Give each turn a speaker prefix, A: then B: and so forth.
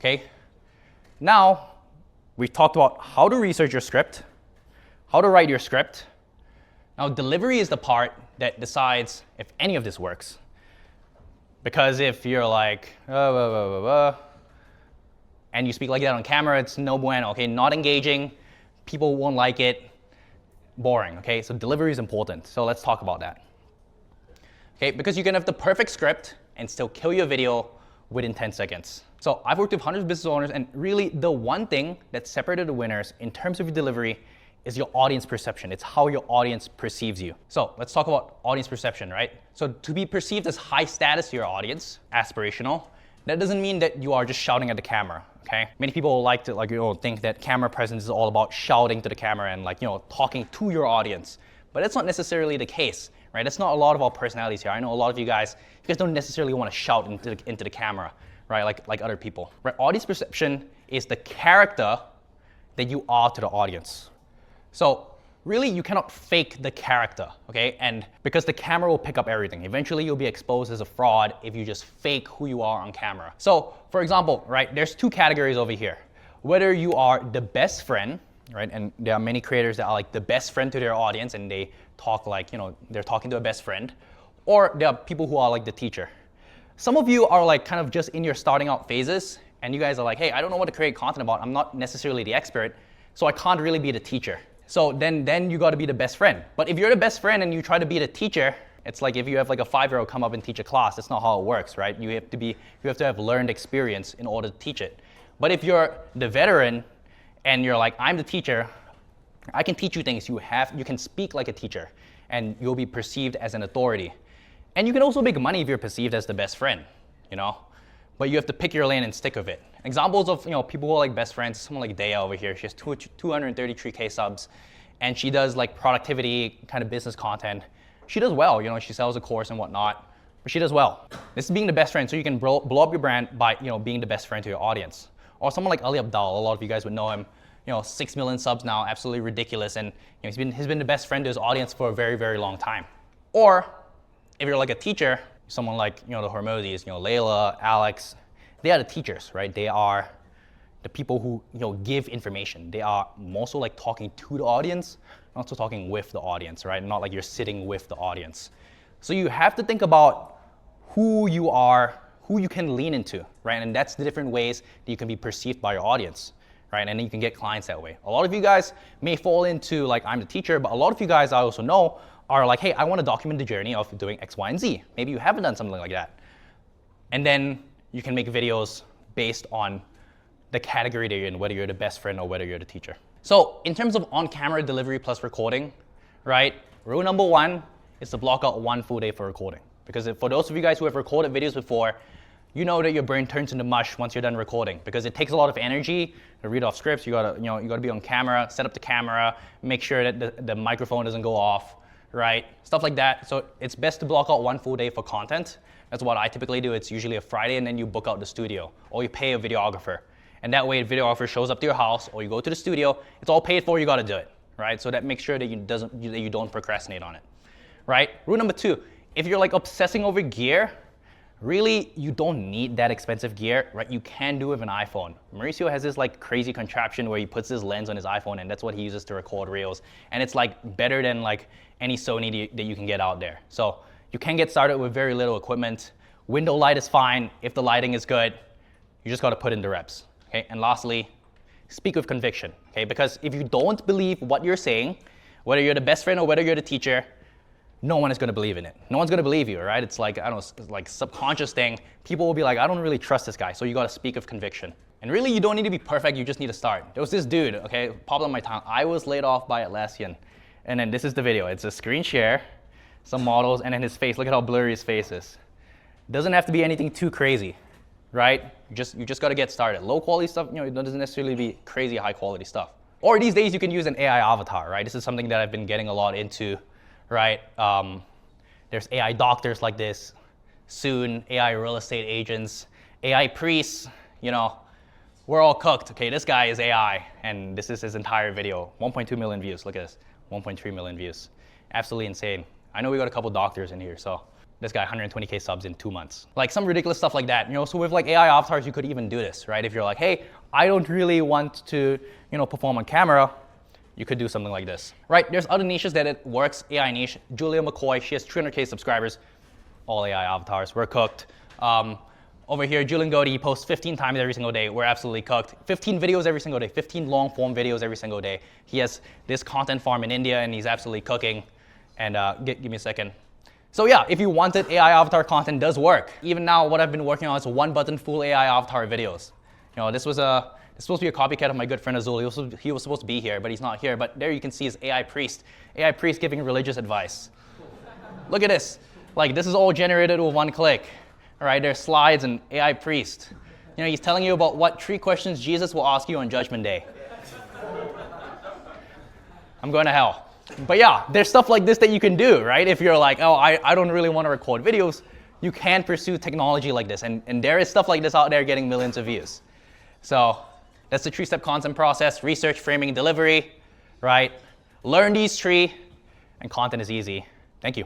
A: okay? Now, we've talked about how to research your script, how to write your script. Now, delivery is the part that decides if any of this works. Because if you're like, and you speak like that on camera, it's no bueno, okay? Not engaging, people won't like it, boring, okay? So delivery is important, so let's talk about that. Okay, because you can have the perfect script and still kill your video within 10 seconds. So I've worked with hundreds of business owners, and really the one thing that separated the winners in terms of your delivery is your audience perception. It's how your audience perceives you. So let's talk about audience perception, right? So to be perceived as high status to your audience, aspirational, that doesn't mean that you are just shouting at the camera, okay? Many people like to think that camera presence is all about shouting to the camera and talking to your audience. But that's not necessarily the case, right? That's not a lot of our personalities here. I know a lot of you guys don't necessarily want to shout into the camera, right? Like other people, right? Audience perception is the character that you are to the audience. So really, you cannot fake the character, okay? And because the camera will pick up everything. Eventually, you'll be exposed as a fraud if you just fake who you are on camera. So for example, right, there's two categories over here. Whether you are the best friend, right? And there are many creators that are like the best friend to their audience and they talk like, they're talking to a best friend. Or there are people who are like the teacher. Some of you are like kind of just in your starting out phases and you guys are like, hey, I don't know what to create content about. I'm not necessarily the expert, so I can't really be the teacher. So then you got to be the best friend. But if you're the best friend and you try to be the teacher, it's like if you have like a 5-year-old come up and teach a class. That's not how it works, right? You have to have learned experience in order to teach it. But if you're the veteran and you're like, I'm the teacher, I can teach you things. You can speak like a teacher and you'll be perceived as an authority. And you can also make money if you're perceived as the best friend, But you have to pick your lane and stick with it. Examples of people who are like best friends, someone like Daya over here. She has 233K subs, and she does like productivity kind of business content. She does well, she sells a course and whatnot, but she does well. This is being the best friend, so you can blow up your brand by being the best friend to your audience. Or someone like Ali Abdaal, a lot of you guys would know him. 6 million subs now, absolutely ridiculous, and he's been the best friend to his audience for a very, very long time. Or if you're like a teacher, someone like the Hormozis, Layla, Alex, they are the teachers, right? They are the people who give information. They are also like talking to the audience, not so talking with the audience, right? Not like you're sitting with the audience. So you have to think about who you are, who you can lean into, right? And that's the different ways that you can be perceived by your audience, right? And then you can get clients that way. A lot of you guys may fall into like, I'm the teacher, but a lot of you guys I also know are like, hey, I want to document the journey of doing X, Y, and Z. Maybe you haven't done something like that. And then you can make videos based on the category that you're in, whether you're the best friend or whether you're the teacher. So in terms of on-camera delivery plus recording, right? Rule number 1 is to block out 1 full day for recording. Because for those of you guys who have recorded videos before, you know that your brain turns into mush once you're done recording because it takes a lot of energy to read off scripts. You gotta be on camera, set up the camera, make sure that the microphone doesn't go off, right? Stuff like that. So it's best to block out 1 full day for content. That's what I typically do. It's usually a Friday and then you book out the studio or you pay a videographer. And that way a videographer shows up to your house or you go to the studio, it's all paid for, you gotta do it, right? So that makes sure that you don't procrastinate on it, right? Rule number 2, if you're like obsessing over gear, really you don't need that expensive gear, right? You can do it with an iPhone. Mauricio has this like crazy contraption where he puts his lens on his iPhone and that's what he uses to record reels. And it's like better than like any Sony that you can get out there. So you can get started with very little equipment. Window light is fine if the lighting is good. You just gotta put in the reps, okay? And lastly, speak with conviction, okay? Because if you don't believe what you're saying, whether you're the best friend or whether you're the teacher, no one is gonna believe in it. No one's gonna believe you, right? It's like, I don't know, it's like subconscious thing. People will be like, I don't really trust this guy, so you gotta speak with conviction. And really, you don't need to be perfect, you just need to start. There was this dude, okay, popped on my town. I was laid off by Atlassian. And then this is the video. It's a screen share, some models, and then his face. Look at how blurry his face is. Doesn't have to be anything too crazy, right? You just gotta get started. Low quality stuff, it doesn't necessarily be crazy high quality stuff. Or these days you can use an AI avatar, right? This is something that I've been getting a lot into, right? There's AI doctors like this. Soon, AI real estate agents, AI priests, we're all cooked. Okay, this guy is AI, and this is his entire video. 1.2 million views, look at this, 1.3 million views. Absolutely insane. I know we got a couple doctors in here, so This guy 120K subs in 2 months. Like some ridiculous stuff like that. So with like AI avatars, you could even do this, right? If you're like, hey, I don't really want to, perform on camera, you could do something like this, right? There's other niches that it works. AI niche, Julia McCoy, she has 300K subscribers. All AI avatars, we're cooked. Over here, Julian Godey posts 15 times every single day. We're absolutely cooked. 15 videos every single day, 15 long form videos every single day. He has this content farm in India and he's absolutely cooking. And give me a second. So yeah, if you wanted, AI avatar content does work. Even now, what I've been working on is one button full AI avatar videos. This was supposed to be a copycat of my good friend Azul. He was supposed to be here, but he's not here. But there you can see his AI priest. AI priest giving religious advice. Look at this. Like, this is all generated with one click. All right, there's slides and AI priest. He's telling you about what 3 questions Jesus will ask you on Judgment Day. I'm going to hell. But yeah, there's stuff like this that you can do, right? If you're like, oh, I don't really want to record videos, you can pursue technology like this. And there is stuff like this out there getting millions of views. So that's the 3-step content process: research, framing, delivery, right? Learn these 3, and content is easy. Thank you.